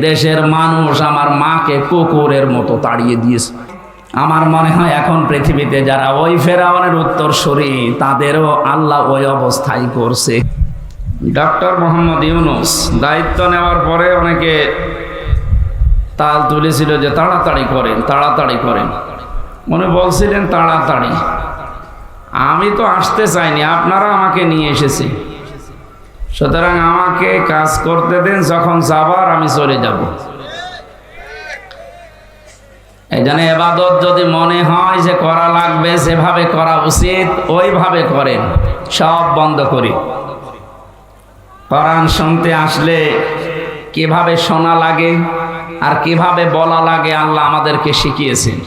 দেশের মানুষ আমার মাকে কুকুরের মতো তাড়িয়ে দিয়েছে। আমার মনে হয় এখন পৃথিবীতে যারা ওই ফেরাউনের উত্তরসূরি তাদেরও আল্লাহ ওই অবস্থায় করছে। ডক্টর মোহাম্মদ ইউনূস দায়িত্ব নেওয়ার পরে অনেকে তাল তুলেছিল যে তাড়াতাড়ি করেন, তাড়াতাড়ি করেন। উনি বলছিলেন তাড়াতাড়ি, আমি তো আসতে চাইনি, আপনারা আমাকে নিয়ে এসেছে, সুতরাং আমাকে কাজ করতে দেন, যখন যাবার আমি চলে যাব। এই জন্য ইবাদত যদি মনে হয় যে করা লাগবে, যেভাবে করা উচিত ওইভাবে করেন, সব বন্ধ করি। কোরআন শুনতে আসলে কিভাবে শোনা লাগে আর কিভাবে বলা লাগে আল্লাহ আমাদেরকে শিখিয়েছেন।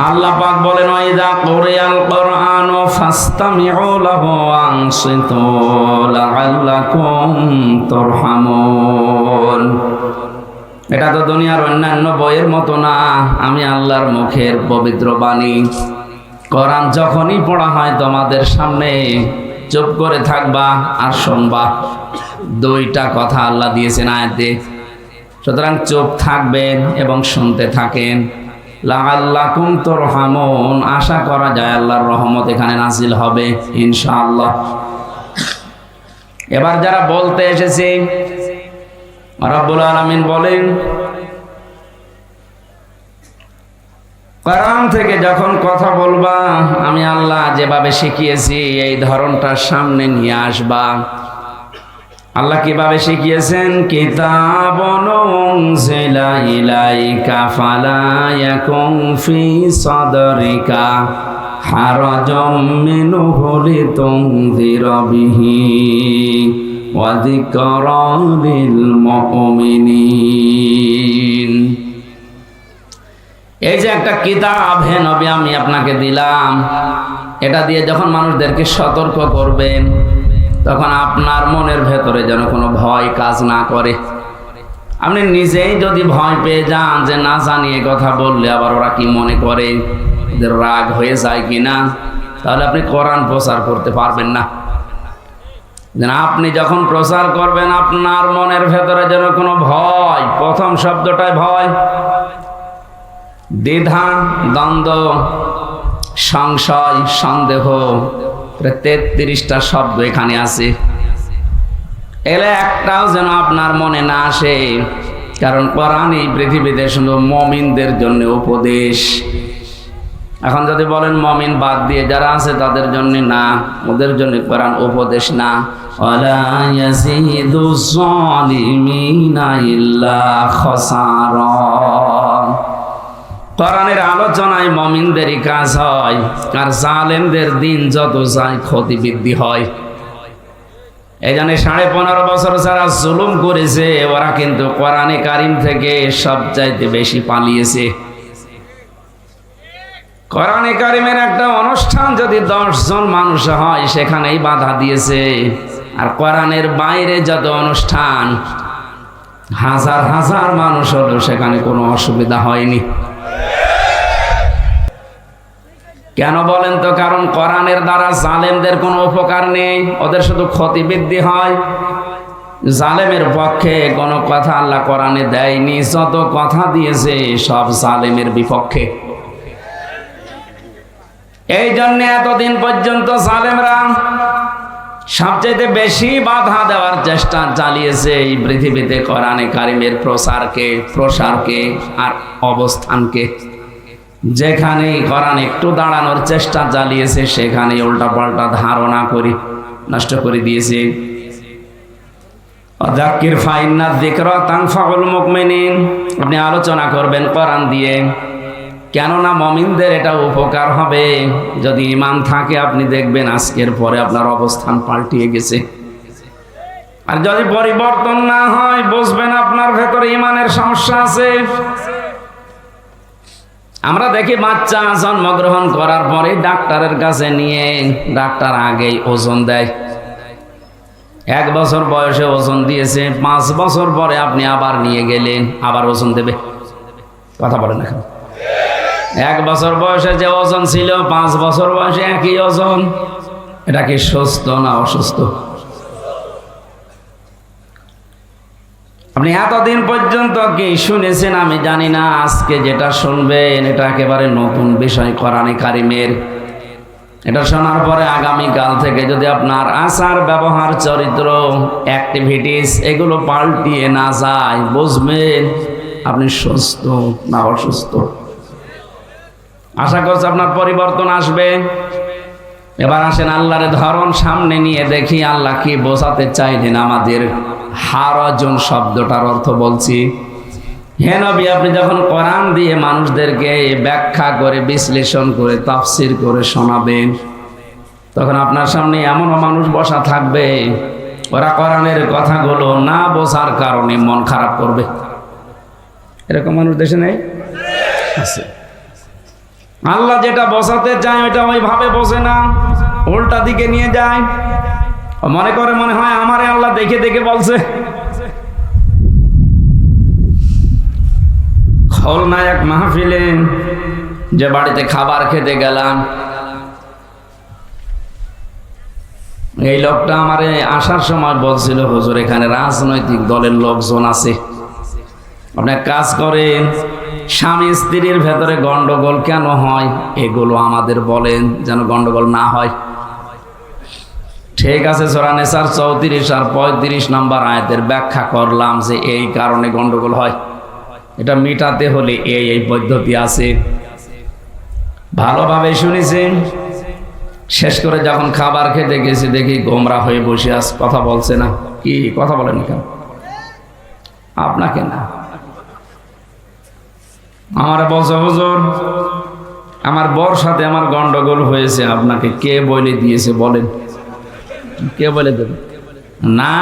আল্লাহ পাক বলেন, ওয়াইদা কুরিয়াল কুরআনু ফাসতামিউ লাহু ওয়ানসিতু লাআল্লাকুম তুরহামুন। এটা তো দুনিয়ার অন্যান্য বইয়ের মতো না, আমি আল্লাহর মুখের পবিত্র বাণী। কোরআন যখনই পড়া হয় তোমাদের সামনে চুপ করে থাকবা আর শুনবা। দুইটা কথা আল্লাহ দিয়েছেন আয়াতে, সুতরাং চুপ থাকবেন এবং শুনতে থাকেন। লাআল্লাকুম তুরহামুন, আশা করা যায় আল্লাহর রহমত এখানে নাজিল হবে ইনশাআল্লাহ। এবার যারা বলতে এসেছে, রব্বুল আলামিন বলেন, কোরআন থেকে যখন কথা বলবা আমি আল্লাহ যেভাবে শিখিয়েছি এই ধরনটার সামনে নিয়ে আসবা। আল্লাহ কিভাবে শিখিয়েছেন? কিতাবুন উনজিলা ইলাইকা ফালা ইয়াকুন ফি সাদরিকা হারাজাম মিনহু লিতুনযিরা বিহি ওয়া যিকরা লিল মুমিনিন। এই যে একটা কিতাব হে নবী আমি আপনাকে দিলাম, এটা দিয়ে যখন মানুষদেরকে সতর্ক করবেন তখন আপনার মনের ভেতরে যেন কোনো ভয় কাজ না করে। আপনি নিজেই যদি ভয় পেয়ে যান যে না জানিয়ে কথা বললে আবার ওরা কি মনে করে, ওদের রাগ হয়ে যায় কিনা, তাহলে আপনি কোরআন প্রচার করতে পারবেন না। আপনি যখন প্রচার করবেন আপনার মনের ভেতরে যেন কোনো ভয়, প্রথম শব্দটাই ভয়, দ্বিধা, দ্বন্দ্ব, সংশয়, সন্দেহ, 33টা শব্দ এখানে আছে, এলে একটাও যেন আপনার মনে না আসে। কারণ কোরআন এই পৃথিবীতে শুধু মুমিনদের জন্য উপদেশ। এখন যদি বলেন মুমিন বাদ দিয়ে যারা আছে তাদের জন্য না, ওদের জন্য কোরআন উপদেশ না। ওয়ালা ইয়াজিদুজ জালিমিনা ইল্লা খাসারা। কোরআনের আলোচনায় মুমিনদেরই কাজ হয়, আর জালেমদের দিন যত যায় ক্ষতি বৃদ্ধি হয়। এই জন্য 15.5 বছর যারা জুলুম করেছে ওরা কিন্তু কোরআনে কারিম থেকে সবচাইতে বেশি পালিয়েছে। কোরআনে কারিমের একটা অনুষ্ঠান যদি 10 জন মানুষ হয় সেখানেই বাধা দিয়েছে, আর কোরআনের বাইরে যত অনুষ্ঠান হাজার হাজার মানুষ হলো সেখানে কোনো অসুবিধা হয়নি। কেন বলেন তো? কারণ কোরআনের দ্বারা জালেমদের কোনো উপকার নেই, ওদের শুধু ক্ষতি বৃদ্ধি হয়। জালেমের পক্ষে কোনো কথা আল্লাহ কোরআনে দেয়নি, যত কথা দিয়েছে সব জালেমের বিপক্ষে। এই জন্য এতদিন পর্যন্ত জালেমরা সবচেয়ে বেশি বাধা দেওয়ার চেষ্টা চালিয়েছে এই পৃথিবীতে কোরআনে কারিমের প্রসারকে আর অবস্থানকে। যেখানে কোরআন একটু দাঁড়ানোর চেষ্টা চালিয়েছে সেখানে উল্টাপাল্টা ধারণা করে নষ্ট করে দিয়েছে। যাক্কির ফাইন্না যিকরা তানফাউল মুমিনিন, আপনি আলোচনা করবেন কোরআন দিয়ে, কেননা মুমিনদের এটা উপকার হবে। যদি ঈমান থাকে আপনি দেখবেন আজকের পরে আপনার অবস্থান পাল্টিয়ে গেছে। আর যদি পরিবর্তন না হয় বুঝবেন আপনার ভেতরে ঈমানের সমস্যা আছে। আমরা দেখি বাচ্চা জন্মগ্রহণ করার পরে ডাক্তারের কাছে নিয়ে ডাক্তার আগেই ওজন দেয়। 1 বছর বয়সে ওজন দিয়েছে, 5 বছর পরে আপনি আবার নিয়ে গেলেন, আবার ওজন দেবে। কথা বলেন এখন, 1 বছর বয়সে যে ওজন ছিল 5 বছর বয়সে একই ওজন, এটা কি সুস্থ না অসুস্থ? আপনি এতদিন পর্যন্ত কি শুনেছেন আমি জানি না, আজকে যেটা শুনবেন এটা একেবারে নতুন বিষয় কোরআনে কারিমের। এটা শোনার পরে আগামীকাল থেকে যদি আপনার আচার ব্যবহার চরিত্র অ্যাক্টিভিটিস এগুলো পাল্টিয়ে না যায়, বুঝবেন আপনি সুস্থ না অসুস্থ। আশা করছি আপনার পরিবর্তন আসবে। এবার আসেন আল্লাহর ধরন সামনে নিয়ে দেখি আল্লাহ কি বোঝাতে চাইলেন আমাদের। হারাজন শব্দটার অর্থ বলছি, হে নবী আপনি যখন কোরআন দিয়ে মানুষদেরকে ব্যাখ্যা করে বিশ্লেষণ করে তাফসির করে শোনাবেন, তখন আপনার সামনে এমনও মানুষ বসা থাকবে ওরা কোরআনের কথাগুলো না বোঝার কারণে মন খারাপ করবে। এরকম মানুষ দেশে নেই? আছে। আল্লাহ যেটা বোঝাতে চায় ওইটা ওইভাবে বোঝে না, উল্টা দিকে নিয়ে যায়। মনে করে মনে হয় আমারে আল্লাহ দেখে দেখে বলছে। খুলনায় এক মাহফিলে যে বাড়িতে খাবার খেতে গেলাম, এই লোকটা আমারে আসার সময় বলছিল, হুজুর এখানে রাজনৈতিক দলের লোকজন আছে, আপনি এক কাজ করেন, স্বামী স্ত্রীর ভেতরে গন্ডগোল কেন হয় এগুলো আমাদের বলেন যেন গন্ডগোল না হয়। ঠিক আছে, সূরা নিসার 34 আর 35 নম্বর আয়াতের ব্যাখ্যা করলাম যে এই কারণে গন্ডগোল হয়, এটা মিটাতে হলে এই পদ্ধতি আছে। ভালোভাবে শুনেছেন। শেষ করে যখন খাবার খেতে গেছি দেখি গোমরা হয়ে বসে আস, কথা বলছে না। কি কথা বলেন কেন? আপনাকে না, আমার বলছে হুজুর আমার বর সাথে আমার গন্ডগোল হয়েছে, আপনাকে কে বলে দিয়েছে বলেন? কে বলে দেবে? না,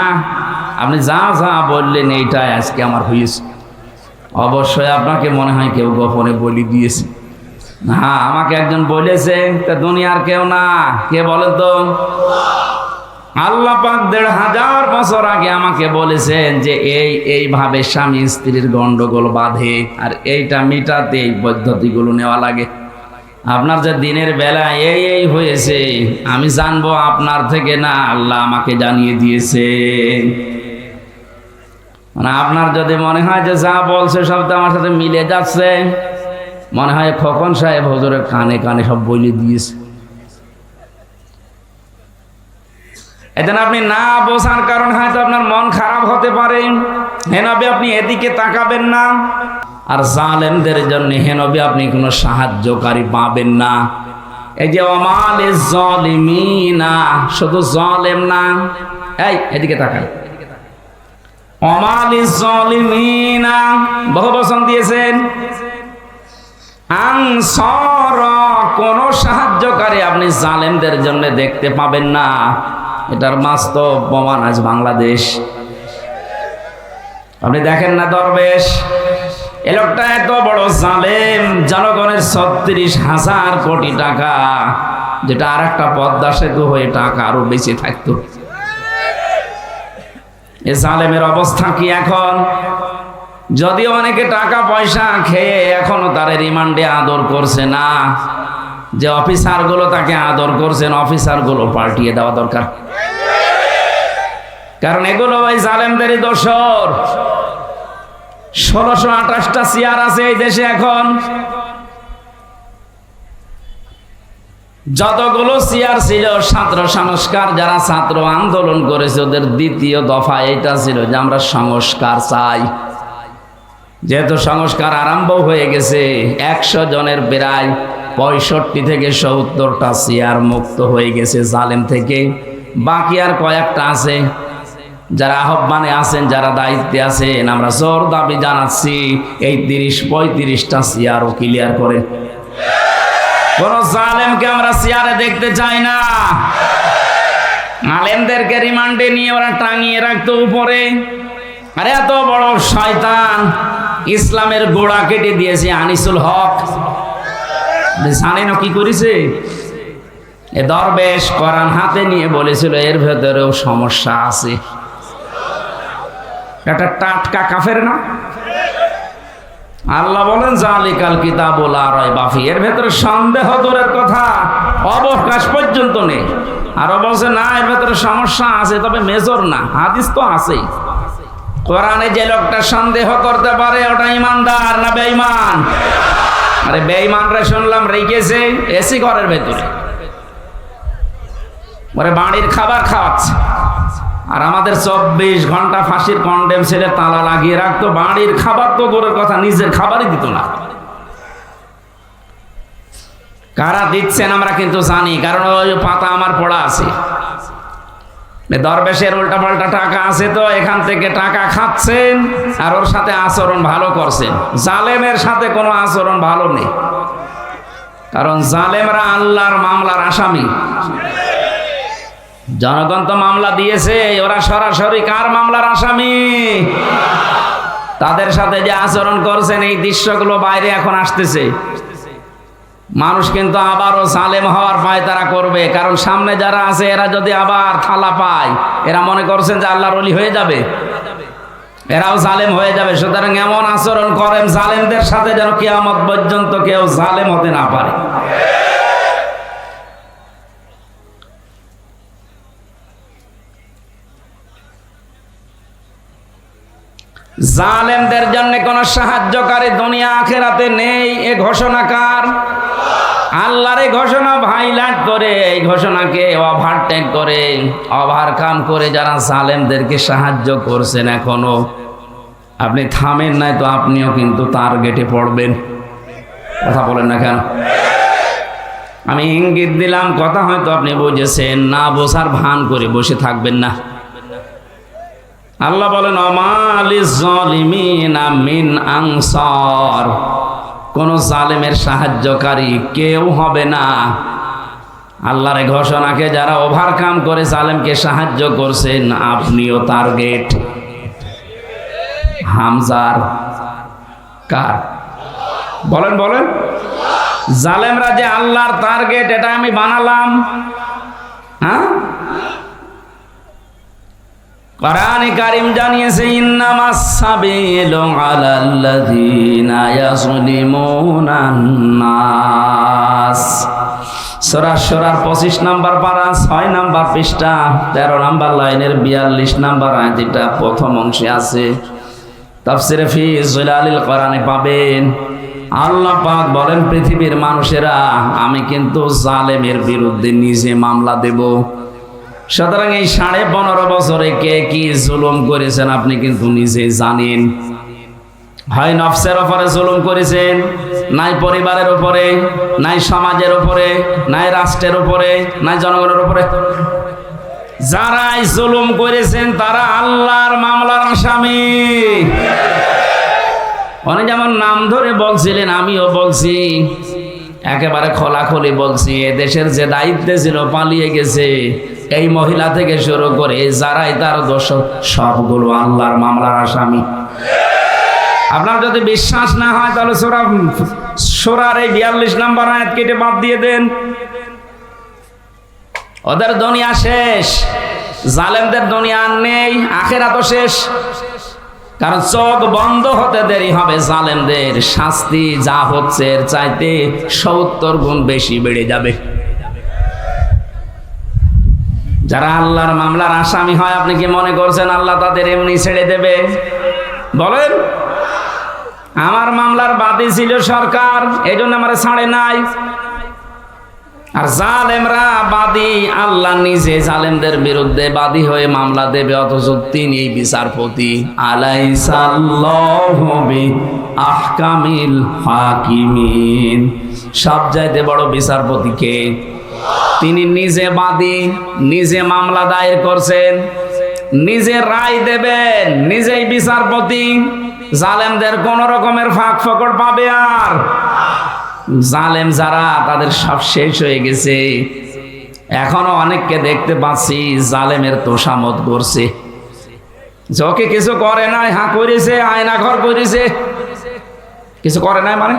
আপনি যা যা বললেন এইটাই আজকে আমার হয়েছে। অবশ্যই আপনাকে মনে হয় কেউ গোপনে বলে দিয়েছে। হ্যাঁ, আমাকে একজন বলেছে, তা দুনিয়ার কেউ না, কে বলেন তো? আল্লাহ পাক ১৫০০ বছর আগে আমাকে বলেছেন যে এইভাবে স্বামী স্ত্রীর গন্ডগোল বাঁধে, আর এইটা মিটাতে এই পদ্ধতিগুলো নেওয়া লাগে। আপনার যে দিনের বেলা এই হয়েছে আমি জানবো আপনার থেকে না, আল্লাহ আমাকে জানিয়ে দিয়েছে। মানে আপনার যদি মনে হয় যে যা বলছে সব তো আমার সাথে মিলে যাচ্ছে, মনে হয় খোকন সাহেব হুজুরের কানে কানে সব বলে দিয়েছে। এজন্য আপনি না বোঝার কারণ হয়তো আপনার মন খারাপ হতে পারে। হে নবী আপনি এদিকে তাকাবেন না। আর জালেমদের জন্য হে নবী আপনি কোনো সাহায্যকারী পাবেন না। এই যে ওয়ামালিজ জালিমিনা, শুধু জালেম না, এই এদিকে তাকান, ওয়ামালিজ জালিমিনা বহু বচন দিয়েছেন। আনসার, কোন সাহায্যকারী আপনি জালেমদের জন্য দেখতে পাবেন না। এটার বাস্তব প্রমাণ আজ বাংলাদেশ। আপনি দেখেন না দরবেশ, এ লোকটা এত বড় জালেম, জনগণের ৩৬,০০০ কোটি টাকা, যেটা আর একটা পদ্মা সেতু হয়ে টাকা আরো বেঁচে থাকতো। এ জালেমের অবস্থা কি এখন? যদিও অনেকে টাকা পয়সা খেয়ে এখনো তার রিমান্ডে আদর করছে না, যে অফিসারগুলো তাকে আদর করছেন অফিসারগুলো পাল্টিয়ে দেওয়া দরকার। কারণ এগুলো ওই জালেমদেরই দোসর। ১৬২৮টা চেয়ার আছে এই দেশে এখন। যতগুলো চেয়ার ছিল ছাত্র সংস্কার, যারা ছাত্র আন্দোলন করেছে ওদের দ্বিতীয় দফা এইটা ছিল যে আমরা সংস্কার চাই। যেহেতু সংস্কার আরম্ভ হয়ে গেছে, ১০০ জনের প্রায় ৬৫ থেকে ৭০টা চেয়ার মুক্ত হয়ে গেছে জালেম থেকে। বাকি আর কয়েকটা আছে, যারা আহ্বানে আছেন, যারা দায়িত্বে আছেন, আমরা জোর দাবি জানাচ্ছি এই ৩০-৩৫টা চেয়ারও ক্লিয়ার করে। কোন জালেমকে আমরা চেয়ারে দেখতে চাই না। আলেমদেরকে রিমান্ডে নিয়ে ওরা টাঙিয়ে রাখতো উপরে। আরে এত বড় শয়তান, ইসলামের গোড়া কেটে দিয়েছে আনিসুল হক। জানেন কি করেছে? এ দরবেশ কোরআন হাতে নিয়ে বলেছিল এর ভেতরেও সমস্যা আছে। এটা টাটকা কাফের না? আল্লাহ বলেন জালিকাল কিতাবুল লা রাইবা ফিহি, এর ভেতরে সন্দেহ দূরের কথা, অবকাশ পর্যন্ত নেই। আর বলছে না এর ভেতরে সমস্যা আছে, তবে মেজর না, হাদিস তো আছেই। কোরআনে যে লোকটা সন্দেহ করতে পারে ওটা ইমানদার না বেঈমান? আরে বেঈমানরা শুনলাম রেখেছে এসি ঘরের ভেতরে, ওরে বাড়ির খাবার খাওয়াচ্ছে, আর আমাদের 24 ঘন্টা ফাঁসির কন্ডেম ছেলে তালা লাগিয়ে রাখতো। বাড়ির খাবার তো দূরের কথা, নিজের খাবারই দিত না। কারা দিচ্ছেন আমরা কিন্তু জানি, কারণ ওই পাতা আমার পড়া আছে। দরবেশের উল্টা পাল্টা টাকা আছে, তো এখান থেকে টাকা খাচ্ছেন আর ওর সাথে আচরণ ভালো করছেন। জালেমের সাথে কোনো আচরণ ভালো নেই, কারণ জালেমরা আল্লাহর মামলার আসামি। জনগণ তো মামলা দিয়েছে, ওরা সরাসরি কার মামলার আসামি? তাদের সাথে যে আচরণ করছেন এই দৃশ্যগুলো বাইরে এখন আসতেছে। মানুষ কিন্তু আবারও জালেম হওয়ার পায়তারা করবে, কারণ সামনে যারা আছে এরা যদি আবার থালা পায়, এরা মনে করছেন যে আল্লাহর ওলি হয়ে যাবে, এরাও জালেম হয়ে যাবে। সুতরাং এমন আচরণ করেন জালেমদের সাথে যেন কিয়ামত পর্যন্ত কেউ জালেম হতে না পারে। জালেমদের জন্য কোন সাহায্যকারী দুনিয়া আখিরাতে নেই, এ ঘোষণা কার? আল্লাহর এই ঘোষণা ভাইলাট করে, এই ঘোষণাকে ওভারটেক করে, ওভারকাম করে যারা জালেমদেরকে সাহায্য করছেন, এখনো আপনি থামেন নাই তো আপনিও কিন্তু টার্গেটে পড়বেন। কথা বলেন না কেন? আমি ইঙ্গিত দিলাম, কথা হয়তো আপনি বুঝেছেন না, বোঝার ভান করে বসে থাকবেন না। আল্লাহ বলেন অমালিজ জালিমিনা মিন আনসার, কোন জালেমের সাহায্যকারী কেউ হবে না। আল্লাহর এই ঘোষণাকে যারা ওভারকাম করে জালেমকে সাহায্য করছেন, আপনিও টার্গেট। হামজার কার? বলেন বলেন। জালেমরা যে আল্লাহর টার্গেট এটা আমি বানালাম। হ্যাঁ, কোরআনে কারীম জানিয়েছে ইন্নামাস সাবিলু আলাল্লাযীনা ইয়াযলিমুনান নাস। সূরা শুরার 25 নম্বর পারা 6 নম্বর পৃষ্ঠা 13 নম্বর লাইনের 42 নম্বর আয়াত, এটা প্রথম অংশে আছে। তাফসীরে ফি জিলালিল কোরআনে পাবেন। আল্লাহ পাক বলেন পৃথিবীর মানুষেরা আমি কিন্তু জালেমের বিরুদ্ধে নিজে মামলা দেব। সুতরাং এই 15.5 বছরে কে কি জুলুম করেছেন আপনি কিন্তু নিজে জানেন। হয় নফসের উপরে জুলুম করেছেন, নাই পরিবারের উপরে, নাই সমাজের উপরে, নাই রাষ্ট্রের উপরে, নাই জনগণের উপরে। যারাই জুলুম করেছেন তারা আল্লাহর মামলার আসামি। অনেক যেমন নাম ধরে বলছিলেন, আমিও বলছি, একেবারে খোলাখুলি বলছি, এদেশের যে দায়িত্বে ছিল পালিয়ে গেছে, এই মহিলা থেকে শুরু করে যারাই তার দোষ, সবগুলো আল্লাহর মামলার আসামি। আপনার যদি বিশ্বাস না হয় তাহলে সূরার এই 42 নম্বর আয়াত কেটে বাদ দিয়ে দেন। ওদের দুনিয়া শেষ, জালেমদের দুনিয়া নেই, আখিরাতও শেষ। কারণ চোখ বন্ধ হতে দেরি হবে, জালেমদের শাস্তি যা হচ্ছে এর চাইতে 70 গুণ বেশি বেড়ে যাবে। যারা আল্লাহর মামলার আসামি হয়, আপনি কি মনে করছেন আল্লাহ তাদের এমনি ছেড়ে দেবে? বলেন, আমার মামলার বাদী ছিল সরকার, এই জন্য আমার ছাড়ে নাই। আর জালেমরা বাদী, আল্লাহ নিজে জালেমদের বিরুদ্ধে বাদী হয়ে মামলা দেবে, অথচ তিনি বিচারপতি। আলাইসাল্লাহু বিআহকামিল হাকিমিন, সবচাইতে বড় বিচারপতি কে? তিনি নিজে বাদী, নিজে মামলা দায়ের করছেন, নিজে রায় দেবেন, নিজেই বিচারপতি। জালেমদের কোন রকমের ফাঁক ফকর পাবে? আর জালেম যারা, তাদের সব শেষ হয়ে গেছে। এখনো অনেককে দেখতে পাচ্ছি জালেমের তোষামত করছে, ওকে কিছু করে নাই, হ্যাঁ করেছে, আয়না ঘর করেছে, কিছু করে নাই মানে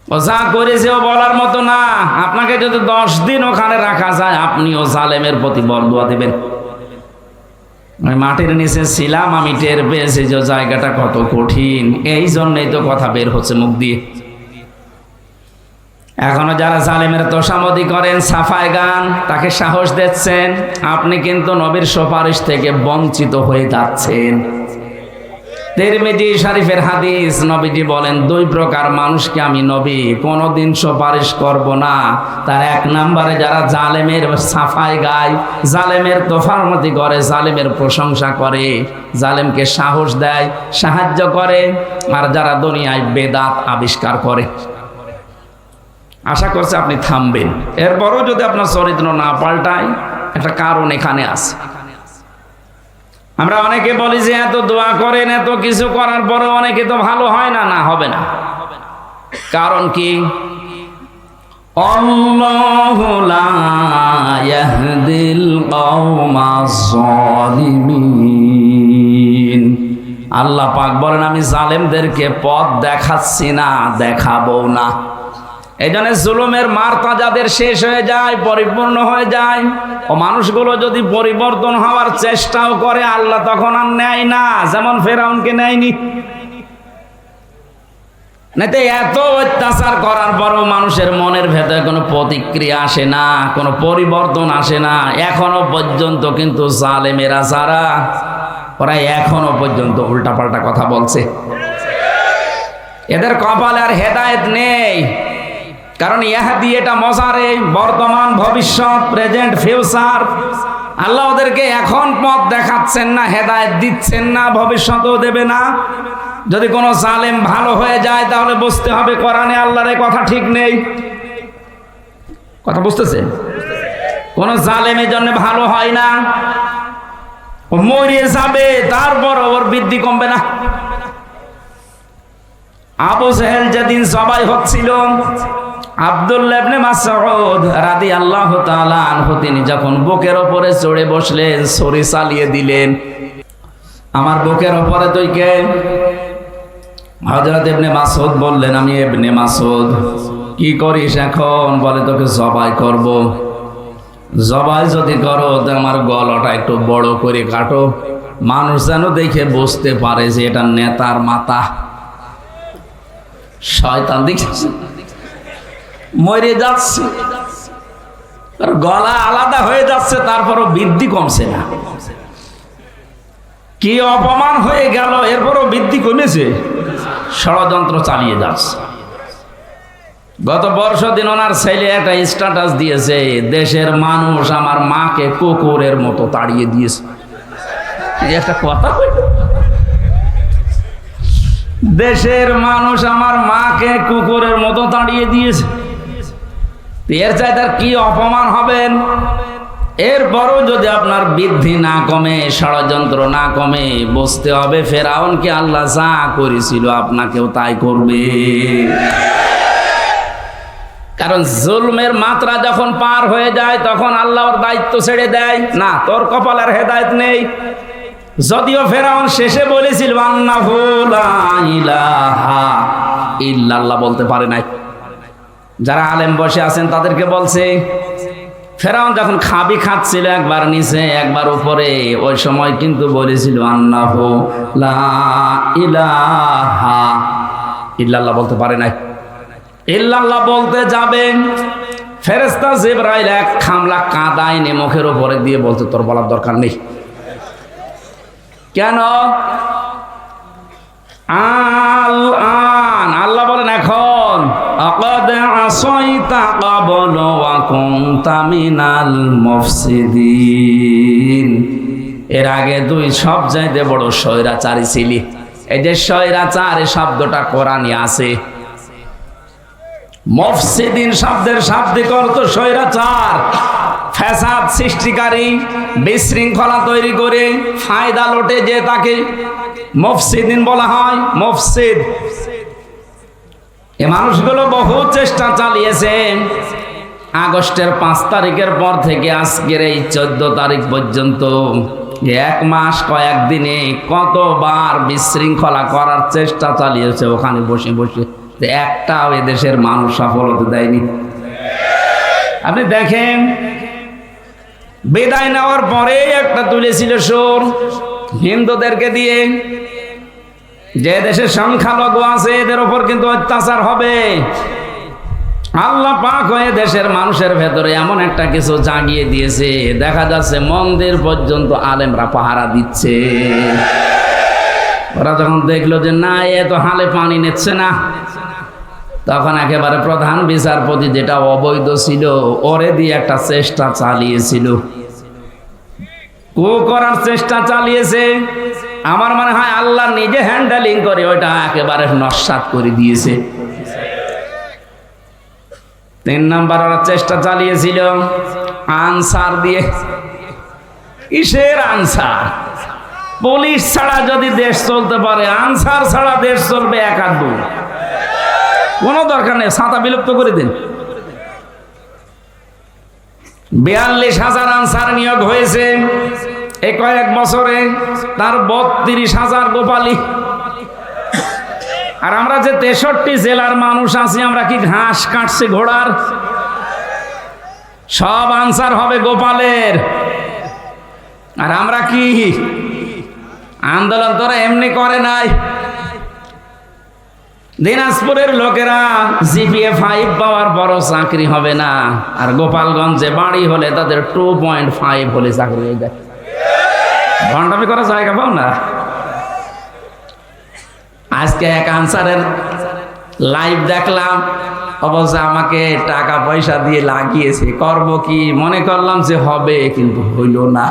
ও যা করেছে ও বলার মতো না। আপনাকে যদি 10 দিন ওখানে রাখা যায়, আপনিও জালেমের প্রতি বরদোয়া দেবেন। মাটির নিচে ছিলাম, আমি টের পেয়েছি যে জায়গাটা কত কঠিন, এই জন্যই তো কথা বের হচ্ছে মুখ দিয়ে। এখনো যারা জালেমের তোষামদি করেন, সাফায় গান, তাকে সাহস দিচ্ছেন, আপনি কিন্তু নবীর সুপারিশ থেকে বঞ্চিত হয়ে যাচ্ছেন। তিরমিজি শরীফের হাদিস, নবীজি বলেন, দুই প্রকার মানুষকে আমি নবী কোনোদিন সুপারিশ করব না। তার এক নম্বরে যারা জালেমের সাফাই গায়, জালেমের তোফামতি করে, জালেমের প্রশংসা করে, জালেমকে সাহস দেয়, সাহায্য করে, আর যারা দুনিয়ায় বেদাত আবিষ্কার করে। আশা করছি আপনি থামবেন। এরপরও যদি আপনার চরিত্র না পাল্টায়, একটা কারণ এখানে আছে। আমরা অনেকে বলি যে এত দোয়া করেন, এত কিছু করার পরে অনেকে তো ভালো হয় না। না, হবে না। কারণ কি? আল্লাহু লা ইয়াহদিল কওমাজ জালিমিন। আল্লাহ পাক বলেন, আমি জালেমদেরকে পথ দেখাচ্ছি না, দেখাবো না। এই জন্য জুলুমের মারতা যাদের শেষ হয়ে যায়, পরিপূর্ণ হয়ে যায়, ও মানুষগুলো যদি পরিবর্তন হওয়ার চেষ্টাও করে, আল্লাহ তখন আর নেয় না, যেমন ফেরাউনকে নেয়নি। নাতে এত অত্যাচার করার পরও মানুষের মনের ভেতরে কোনো প্রতিক্রিয়া আসে না, কোনো পরিবর্তন আসে না। এখনো পর্যন্ত কিন্তু জালেমেরা যারা, ওরা এখনো পর্যন্ত উল্টাপাল্টা কথা বলছে। এদের কপালে আর হেদায়েত নেই। কারণ ইহাদি, এটা মজারে, বর্তমান, ভবিষ্যৎ, প্রেজেন্ট, ফিউচার। আল্লাহ ওদেরকে এখন পথ দেখাচ্ছেন না, হেদায়েত দিচ্ছেন না, ভবিষ্যতেও দেবে না। যদি কোনো জালেম ভালো হয়ে যায়, তাহলে বুঝতে হবে কোরআনে আল্লাহর এই কথা ঠিক নেই। কথা বুঝতেছে? কোন জালেমের জন্য ভালো হয় না, ও মরে যাবে, তারপর ওর বৃদ্ধি কমবে না। আবু জেহেল যেদিন জবাই হচ্ছিল, আব্দুল্লাহ ইবনে মাসউদ রাদিয়াল্লাহু তাআলা আনহু তিনি যখন বুকের উপরে চড়ে বসলেন, ছুরি চালিয়ে দিলেন। আমার বুকের উপরে তুই কে? হযরত ইবনে মাসউদ বললেন, আমি ইবনে মাসউদ। কি করিস এখন? বলে, তোকে জবাই করব। জবাই যদি করো, তো আমার গলাটা একটু বড় করে কাটো, মানুষ যেন দেখে বুঝতে পারে যে এটা নেতার মাথা। শয়তান দেখছে মরে যাচ্ছে, গলা আলাদা হয়ে যাচ্ছে, তারপরও বৃদ্ধি কমছে না। কি অপমান হয়ে গেল, এরপরও বৃদ্ধি কমেছে। ষড়যন্ত্র চালিয়ে যাচ্ছে। গত বর্ষদিন ওনার ছেলে একটা স্ট্যাটাস দিয়েছে, দেশের মানুষ আমার মাকে কুকুরের মতো তাড়িয়ে দিয়েছে। একটা কথা, দেশের মানুষ আমার মাকে কুকুরের মতো তাড়িয়ে দিয়েছে। এর চাই তার কি অপমান হবেন? এরপরও যদি আপনার বৃদ্ধি না কমে, ষড়যন্ত্র না কমে, বুঝতে হবে ফেরাউনকে আল্লাহ যা করেছিল আপনাকেও তাই করবে। কারণ জুলমের মাত্রা যখন পার হয়ে যায়, তখন আল্লাহর দায়িত্ব ছেড়ে দেয়। না, তোর কপালের হেদায়েত নেই। যদিও ফেরাউন শেষে বলেছিল আন্নাহু লা ইলাহা ইল্লাল্লাহ, বলতে পারে নাই। যারা আলেম বসে আছেন তাদেরকে বলছে, ফেরাউন যখন খাবি খাচ্ছিল, একবার নিচে একবার উপরে, ওই সময় কিন্তু বলেছিল আন্নাহু লা ইলাহা ইল্লাল্লাহ, বলতে পারে নাই। ইল্লাল্লাহ বলতে যাবেন, ফেরেশতা জিবরাইল এক খামলা কাদা এনে মুখের উপরে দিয়ে বলতে, তোর বলার দরকার নেই। কেন? আল্লাহ বলেন, এখন আকাদ আসাইতা ক্বাবলু ওয়া কুনতা মিনাল মুফসিদিন। এর আগে তুই সব চাইতে বড় স্বৈরাচারী ছিলি। এই যে স্বৈরাচার এই শব্দটা কোরআনে আছে। মুফসিদিন শব্দের শাব্দিক অর্থ স্বৈরাচার, ফ্যাসাদ সৃষ্টিকারী, বিশৃঙ্খলা তৈরি করে ফায়দা লোটে যে, তাকে মুফসিদিন বলা হয়। মুফসিদ, এই মানুষগুলো বহু চেষ্টা চালিয়েছে। আগস্টের 5 তারিখের পর থেকে আজকের এই 14 তারিখ পর্যন্ত 1 মাস কয়েকদিনে কতবার বিশৃঙ্খলা করার চেষ্টা চালিয়েছে ওখানে বসে বসে, একটাও এদেশের মানুষ সফল হতে দেয়নি। আপনি দেখেন, বিদায় নেওয়ার পরে একটা তুলেছিল সুর হিন্দুদেরকে দিয়ে, যে দেশের সংখ্যালঘু আছে এদের ওপর কিন্তু অত্যাচার হবে। আল্লাহ পাক হয়ে দেশের মানুষের ভেতরে এমন একটা কিছু জাগিয়ে দিয়েছে, দেখা যাচ্ছে মন্দির পর্যন্ত আলেমরা পাহারা দিচ্ছে। ওরা যখন দেখলো যে না, এ তো হালে পানি নিচ্ছে না, তখন একেবারে প্রধান বিচারপতি, যেটা অবৈধ ছিল, ওরে দিয়ে একটা চেষ্টা চালিয়েছিল, করার চেষ্টা চালিয়েছে। আমার মনে হয় আল্লাহ নিজে হ্যান্ডেলিং করে ওইটা একেবারে নস্যাৎ করে দিয়েছে। 3 নাম্বার ওরা চেষ্টা চালিয়েছিল আনসার দিয়ে। কিসের আনসার? পুলিশ ছাড়া যদি দেশ চলতে পারে, আনসার ছাড়া দেশ চলবে একাধ। কোনো দরকার নেই, ছাতা বিলুপ্ত করে দিন। 42,000 আনসার নিয়োগ হয়েছে এই কয়েক বছরে, তার 32,000 গোপালী। আর আমরা যে 63 জেলার মানুষ আছি, আমরা কি ঘাস কাটছে ঘোড়ার? সব আনসার হবে গোপালের। আর আমরা কি আন্দোলন তোরা এমনি করে নাই। দিনাজপুরের লোকেরা জিপিএ 5 পাওয়ার বড় চাকরি হবে না, আর গোপালগঞ্জে বাড়ি হলে তাদের 2.5 হলে চাকরি হয়ে যায়। ভণ্ডামি করার জায়গা পাও না। আজকে এক আনসারের লাইভ দেখলাম, অবশ্য আমাকে টাকা পয়সা দিয়ে লাগিয়েছে। করব কি, মনে করলাম যে হবে, কিন্তু হইল না।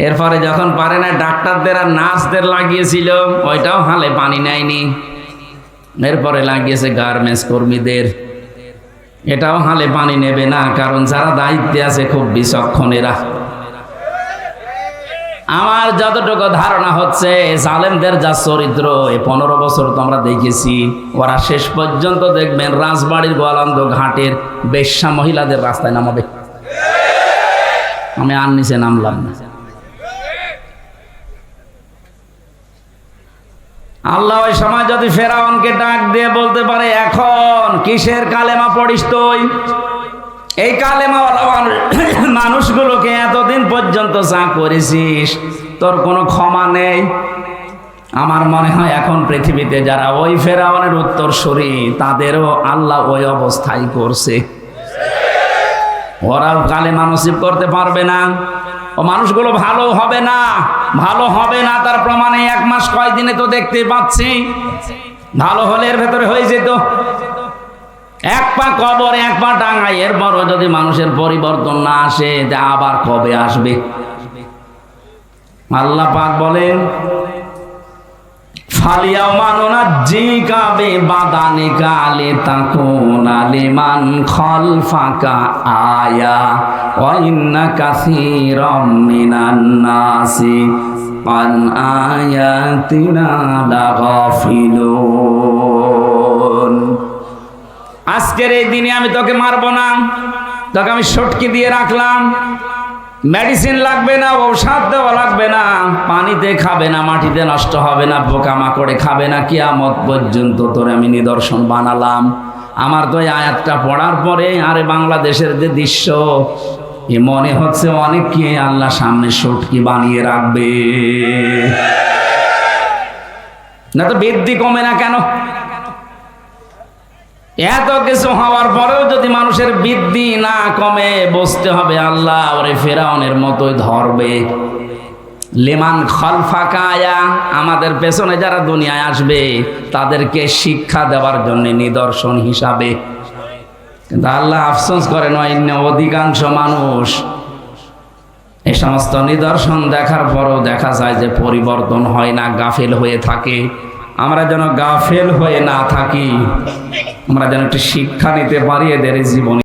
এরপরে যখন পারে না, ডাক্তারদের আর নার্সদের লাগিয়েছিল, ওইটাও হালে পানি নেয়নি। এরপরে লাগিয়েছে গার্মেন্টস কর্মীদের, এটাও হালে পানি নেবে না, কারণ যারা দায়িত্বে আছে খুব বিচক্ষণেরা। আমার যতটুকু ধারণা হচ্ছে, জালেমদের যা চরিত্র, এই 15 বছর তো আমরা দেখেছি, ওরা শেষ পর্যন্ত দেখবেন রাজবাড়ির গোয়ালন্দ ঘাটের বেশ্যা মহিলাদের রাস্তায় নামাবে। আমি আর নিচে নামলাম না। আল্লাহ ওই সময় যদি ফেরাউনকে ডাক দিয়ে বলতে পারে, এখন কিসের কালেমা পড়িস তুই? এই কালেমাওয়ালা মানুষগুলোকে এতদিন পর্যন্ত যা করেছিস, তোর কোনো ক্ষমা নেই। আমার মনে হয় এখন পৃথিবীতে যারা ওই ফেরাউনের উত্তরসূরি, তাদেরও আল্লাহ ওই অবস্থায় করছে। ওরাও কালেমা নসিব করতে পারবে না, ও মানুষগুলো ভালো হবে না। ভালো হবে না তার প্রমাণে 1 মাস কয়দিনে তো দেখতে পাচ্ছি। ভালো হলে এর ভেতরে হয়ে যেত। 1 পা কবর 1 পা টাঙ্গাই, এরপরও যদি মানুষের পরিবর্তন না আসে, তা আবার কবে আসবে? আল্লাহ পাক বলেন, ফালিয়াউমা নুনাজ্জিকা বিবাদানিকা লিতাকুনা লিমান খালফাকা আয়া ওয়া ইন্না কাসীরাম মিনান নাসি আন আয়াতিনা লাগাফিলুন। আজকের এই দিনে আমি তোকে মারবো না, তোকে আমি সটকি দিয়ে রাখলাম। মেডিসিন লাগবে না, ঔষধ দেওয়া লাগবে না, পানিতে খাবে না, মাটিতে নষ্ট হবে না, পোকামাকড়ে খাবে না, কিয়ামত পর্যন্ত তোরে আমি নিদর্শন বানালাম। আমার তো এই আয়াতটা পড়ার পরে আরে বাংলাদেশের যে দৃশ্য, এ মনে হচ্ছে অনেককে আল্লাহ সামনে সটকি বানিয়ে রাখবে। না তো বৃদ্ধি কমে না কেন? এত কিছু হওয়ার পরেও যদি মানুষের বৃদ্ধি না কমে, বুঝতে হবে আল্লাহ ওরে ফেরাউনের মতোই ধরবে। লিমান খালফাকা আয়া, আমাদের পেছনে যারা দুনিয়ায় আসবে তাদেরকে শিক্ষা দেওয়ার জন্য নিদর্শন হিসাবে। কিন্তু আল্লাহ আফসোস করেন, অধিকাংশ মানুষ এই সমস্ত নিদর্শন দেখার পরও দেখা যায় যে পরিবর্তন হয় না, গাফেল হয়ে থাকে। আমরা যেন গাফেল হয়ে না থাকি, আমরা যেন একটু শিক্ষা নিতে পারি এদের জীবনে।